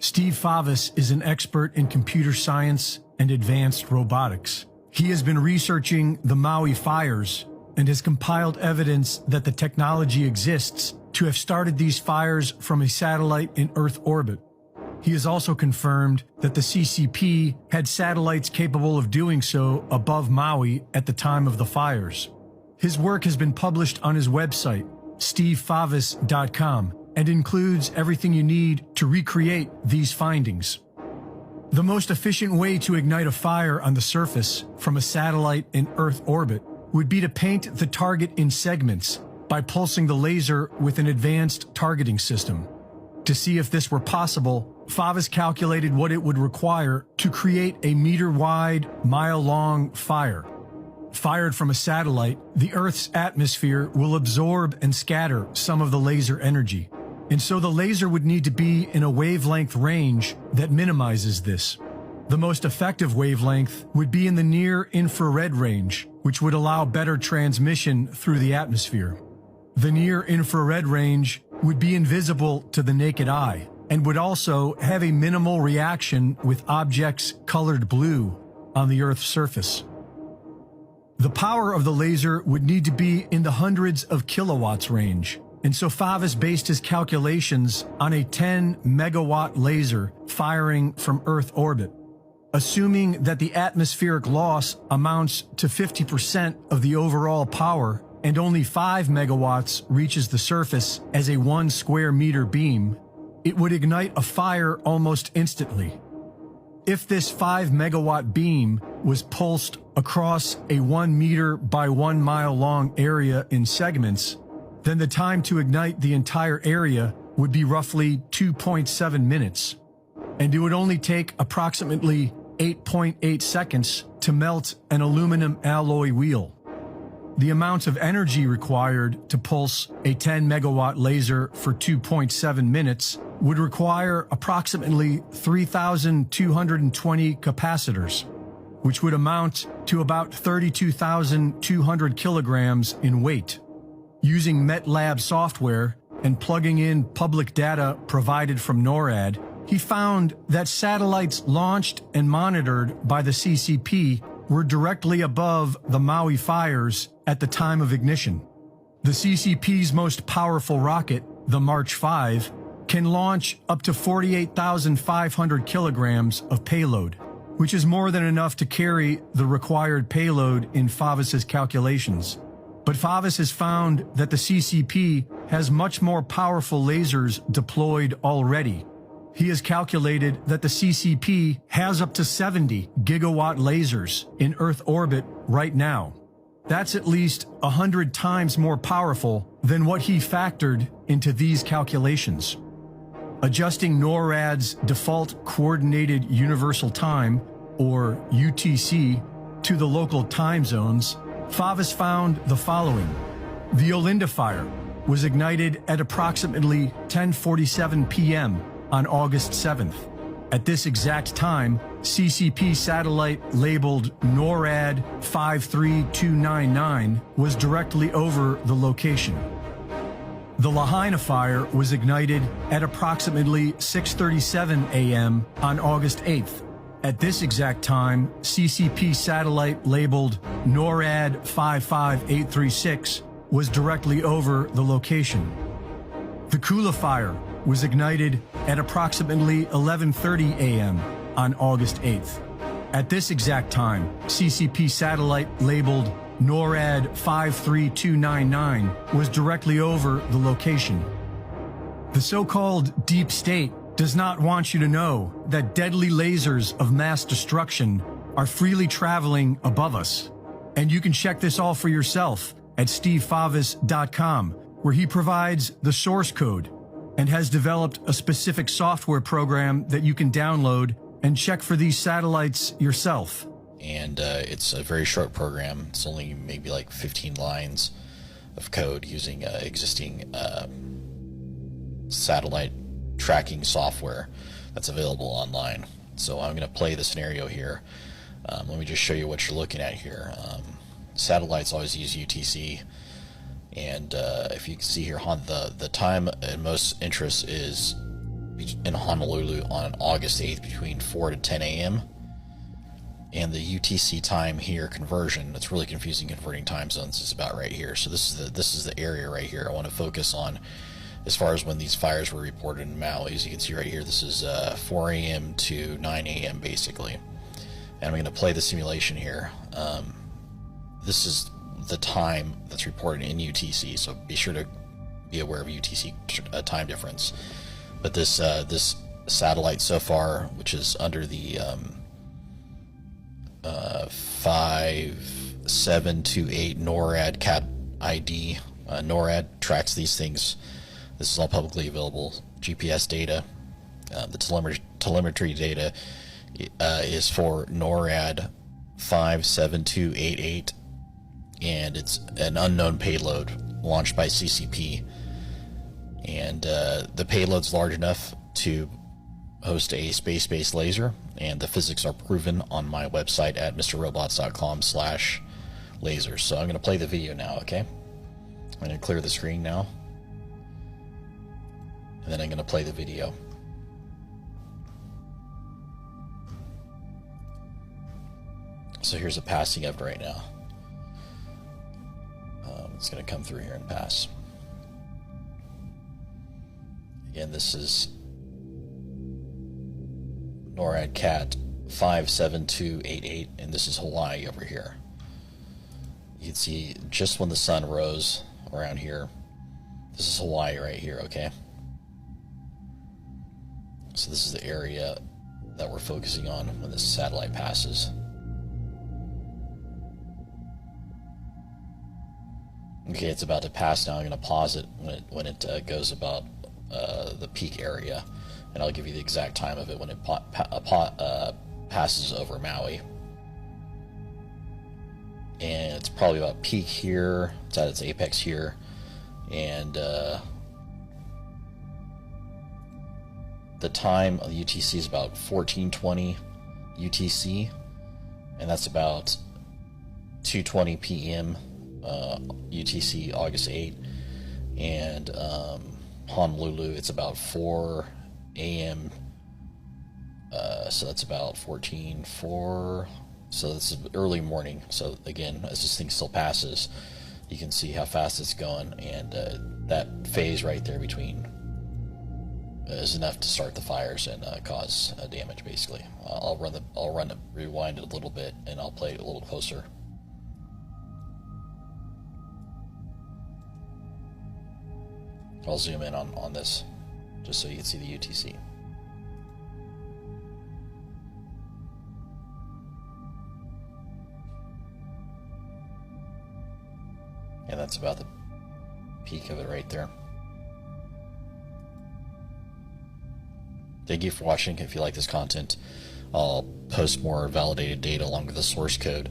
Steve Favis is an expert in computer science and advanced robotics. He has been researching the Maui fires and has compiled evidence that the technology exists to have started these fires from a satellite in Earth orbit. He has also confirmed that the CCP had satellites capable of doing so above Maui at the time of the fires. His work has been published on his website, stevefavis.com, and includes everything you need to recreate these findings. The most efficient way to ignite a fire on the surface from a satellite in Earth orbit would be to paint the target in segments by pulsing the laser with an advanced targeting system. To see if this were possible, Favis calculated what it would require to create a meter-wide, mile-long fire. Fired from a satellite, the Earth's atmosphere will absorb and scatter some of the laser energy, and so the laser would need to be in a wavelength range that minimizes this. The most effective wavelength would be in the near-infrared range, which would allow better transmission through the atmosphere. The near-infrared range would be invisible to the naked eye and would also have a minimal reaction with objects colored blue on the Earth's surface. The power of the laser would need to be in the hundreds of kilowatts range, and so Favis based his calculations on a 10 megawatt laser firing from Earth orbit. Assuming that the atmospheric loss amounts to 50% of the overall power and only 5 megawatts reaches the surface as a 1 square meter beam, it would ignite a fire almost instantly. If this 5 megawatt beam was pulsed across a 1 meter by 1 mile long area in segments, then the time to ignite the entire area would be roughly 2.7 minutes, and it would only take approximately 8.8 seconds to melt an aluminum alloy wheel. The amount of energy required to pulse a 10 megawatt laser for 2.7 minutes would require approximately 3,220 capacitors, which would amount to about 32,200 kilograms in weight. Using MetLab software and plugging in public data provided from NORAD, he found that satellites launched and monitored by the CCP were directly above the Maui fires at the time of ignition. The CCP's most powerful rocket, the March 5, can launch up to 48,500 kilograms of payload, which is more than enough to carry the required payload in Favis's calculations. But Favis has found that the CCP has much more powerful lasers deployed already. He has calculated that the CCP has up to 70 gigawatt lasers in Earth orbit right now. That's at least 100 times more powerful than what he factored into these calculations. Adjusting NORAD's default Coordinated Universal Time, or UTC, to the local time zones, Favis found the following. The Olinda fire was ignited at approximately 10:47 p.m. on August 7th. At this exact time, CCP satellite labeled NORAD 53299 was directly over the location. The Lahaina fire was ignited at approximately 6:37 a.m. on August 8th. At this exact time, CCP satellite labeled NORAD 55836 was directly over the location. The Kula fire was ignited at approximately 11:30 a.m. on August 8th. At this exact time, CCP satellite labeled NORAD 53299 was directly over the location. The so-called deep state does not want you to know that deadly lasers of mass destruction are freely traveling above us. And you can check this all for yourself at stevefavis.com, where he provides the source code and has developed a specific software program that you can download and check for these satellites yourself. And it's a very short program. It's only maybe like 15 lines of code using existing satellite tracking software that's available online. So I'm going to play the scenario here. Let me just show you what you're looking at here. Satellites always use UTC, and if you can see here, the time in most interests is in Honolulu on August 8th between 4 to 10 a.m. And the UTC time here conversion, it's really confusing converting time zones, is about right here. So this is the area right here I want to focus on as far as when these fires were reported in Maui. As you can see right here, this is 4 a.m. to 9 a.m. basically. And I'm going to play the simulation here. This is the time that's reported in UTC, so be sure to be aware of UTC time difference. But this this satellite so far, which is under the 5728 NORAD CAT ID, NORAD tracks these things. This is all publicly available GPS data. The telemetry data is for NORAD 57288, and it's an unknown payload launched by CCP. And the payload's large enough to host a space-based laser, and the physics are proven on my website at mrrobots.com/lasers. So I'm going to play the video now, okay? I'm going to clear the screen now, and then I'm going to play the video. So here's a passing of it right now. It's going to come through here and pass. Again, this is NORAD CAT 57288, and this is Hawaii over here. You can see just when the sun rose around here. This is Hawaii right here, okay? So this is the area that we're focusing on when this satellite passes. Okay, it's about to pass now. I'm going to pause it when it goes about the peak area, and I'll give you the exact time of it when it passes over Maui. And it's probably about peak here. It's at its apex here, and the time of the UTC is about 1420 UTC, and that's about 2:20 p.m. UTC August 8, and Honolulu, it's about 4 a.m. So that's about 14:04. So this is early morning. So again, as this thing still passes, you can see how fast it's going, and that phase right there between is enough to start the fires and cause damage. Basically, I'll rewind it a little bit, and I'll play it a little closer. I'll zoom in on this just so you can see the UTC. And that's about the peak of it right there. Thank you for watching. If you like this content, I'll post more validated data along with the source code